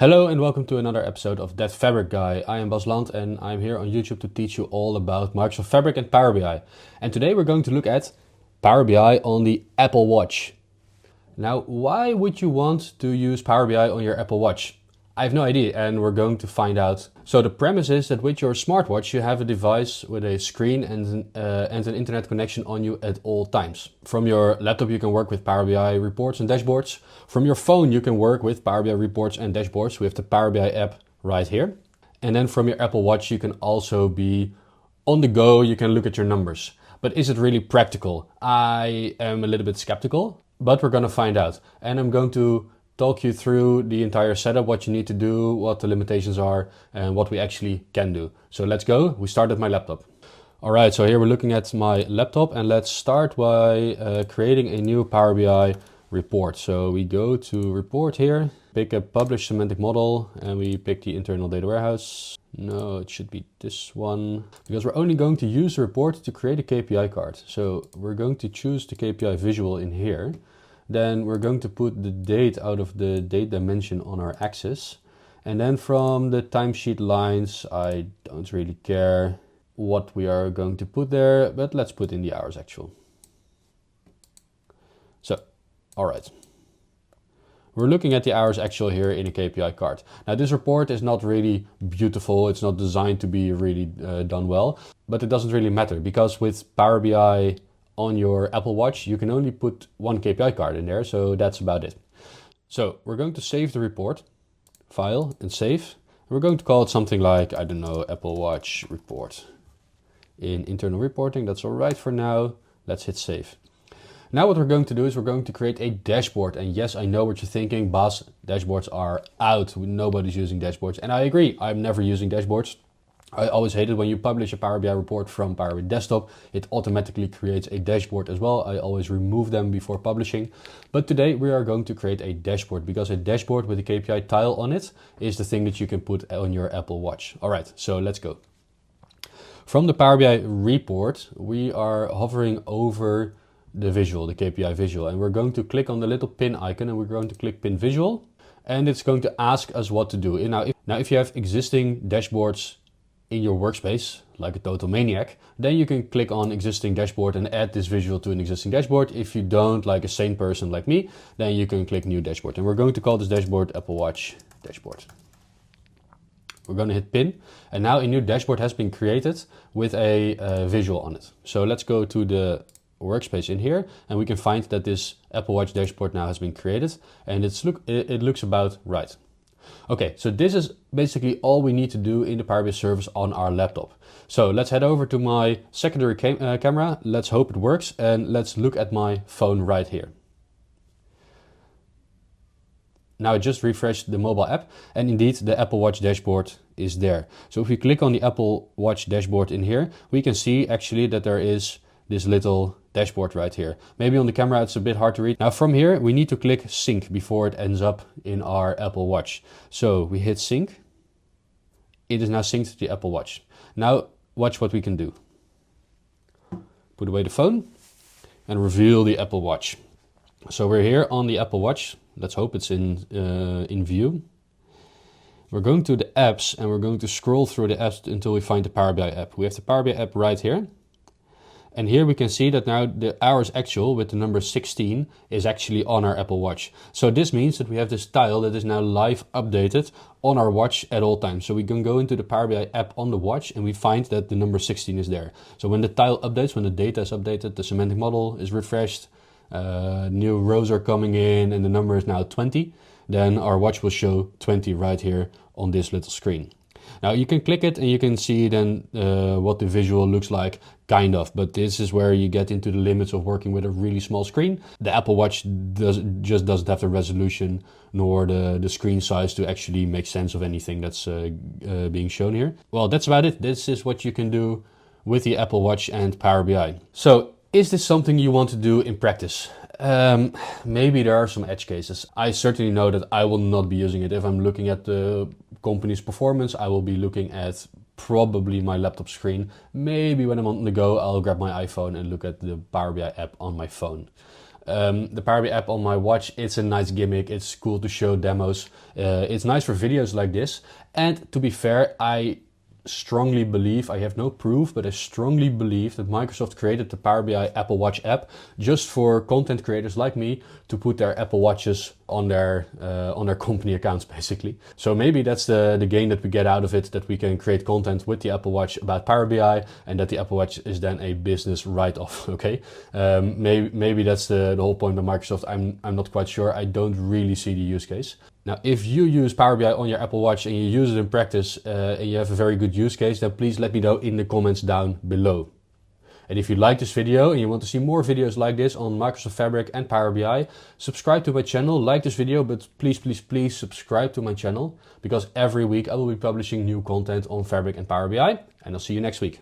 Hello and welcome to another episode of That Fabric Guy. I am Bas Land and I'm here on YouTube to teach you all about Microsoft Fabric and Power BI. And today we're going to look at Power BI on the Apple Watch. Now, why would you want to use Power BI on your Apple Watch? I have no idea and we're going to find out. So the premise is that with your smartwatch you have a device with a screen and an internet connection on you at all times. From your laptop you can work with Power BI reports and dashboards. From your phone you can work with Power BI reports and dashboards with the Power BI app right here. And then from your Apple Watch you can also be on the go, you can look at your numbers. But is it really practical? I am a little bit skeptical, but we're going to find out. And I'm going to talk you through the entire setup, what you need to do, what the limitations are, and what we actually can do. So let's go. We start at my laptop. All right, so here we're looking at my laptop, and let's start by creating a new Power BI report. So we go to report here, pick a publish semantic model, and we pick the internal data warehouse. No, it should be this one, because we're only going to use the report to create a KPI card. So we're going to choose the KPI visual in here. Then we're going to put the date out of the date dimension on our axis. And then from the timesheet lines, I don't really care what we are going to put there, but let's put in the hours actual. So, all right. We're looking at the hours actual here in a KPI card. Now this report is not really beautiful. It's not designed to be really done well, but it doesn't really matter because with Power BI on your Apple Watch, you can only put one KPI card in there, so that's about it. So we're going to save the report, file and save. We're going to call it something like, I don't know, Apple Watch report. In internal reporting, that's all right for now. Let's hit save. Now what we're going to do is we're going to create a dashboard. And yes, I know what you're thinking, Bas, dashboards are out. Nobody's using dashboards. And I agree, I'm never using dashboards. I always hate it when you publish a Power BI report from Power BI Desktop. It automatically creates a dashboard as well. I always remove them before publishing. But today we are going to create a dashboard because a dashboard with a KPI tile on it is the thing that you can put on your Apple Watch. All right, so let's go. From the Power BI report, we are hovering over the visual, the KPI visual, and we're going to click on the little pin icon and we're going to click pin visual, and it's going to ask us what to do. Now, if you have existing dashboards in your workspace, like a total maniac, then you can click on existing dashboard and add this visual to an existing dashboard. If you don't, like a sane person like me, then you can click new dashboard. And we're going to call this dashboard Apple Watch dashboard. We're going to hit pin, and now a new dashboard has been created with a visual on it. So let's go to the workspace in here, and we can find that this Apple Watch dashboard now has been created, and it looks about right. Okay, so this is basically all we need to do in the Power BI service on our laptop. So let's head over to my secondary camera. Let's hope it works, and let's look at my phone right here. Now I just refreshed the mobile app, and indeed the Apple Watch dashboard is there. So if we click on the Apple Watch dashboard in here, we can see actually that there is this little dashboard right here. Maybe on the camera it's a bit hard to read. Now from here we need to click sync before it ends up in our Apple Watch. So we hit sync. It is now synced to the Apple Watch. Now watch what we can do. Put away the phone and reveal the Apple Watch. So we're here on the Apple Watch. Let's hope it's in view. We're going to the apps and we're going to scroll through the apps until we find the Power BI app. We have the Power BI app right here. And here we can see that now the hours actual with the number 16 is actually on our Apple Watch. So this means that we have this tile that is now live updated on our watch at all times. So we can go into the Power BI app on the watch and we find that the number 16 is there. So when the tile updates, when the data is updated, the semantic model is refreshed, new rows are coming in and the number is now 20, then our watch will show 20 right here on this little screen. Now you can click it and you can see then what the visual looks like, kind of, but this is where you get into the limits of working with a really small screen. The Apple Watch just doesn't have the resolution nor the screen size to actually make sense of anything that's being shown here. Well, that's about it. This is what you can do with the Apple Watch and Power BI. So is this something you want to do in practice? Maybe there are some edge cases. I certainly know that I will not be using it. If I'm looking at the company's performance, I will be looking at probably my laptop screen. Maybe when I'm on the go, I'll grab my iPhone and look at the Power BI app on my phone. The Power BI app on my watch, it's a nice gimmick. It's cool to show demos. It's nice for videos like this. And to be fair, I strongly believe, I have no proof, but I strongly believe that Microsoft created the Power BI Apple Watch app just for content creators like me to put their Apple Watches on their company accounts, basically. So maybe that's the gain that we get out of it, that we can create content with the Apple Watch about Power BI, and that the Apple Watch is then a business write-off. Okay, maybe that's the whole point of Microsoft. I'm not quite sure. I don't really see the use case. Now, if you use Power BI on your Apple Watch and you use it in practice and you have a very good use case, then please let me know in the comments down below. And if you like this video and you want to see more videos like this on Microsoft Fabric and Power BI, subscribe to my channel, like this video, but please subscribe to my channel, because every week I will be publishing new content on Fabric and Power BI, and I'll see you next week.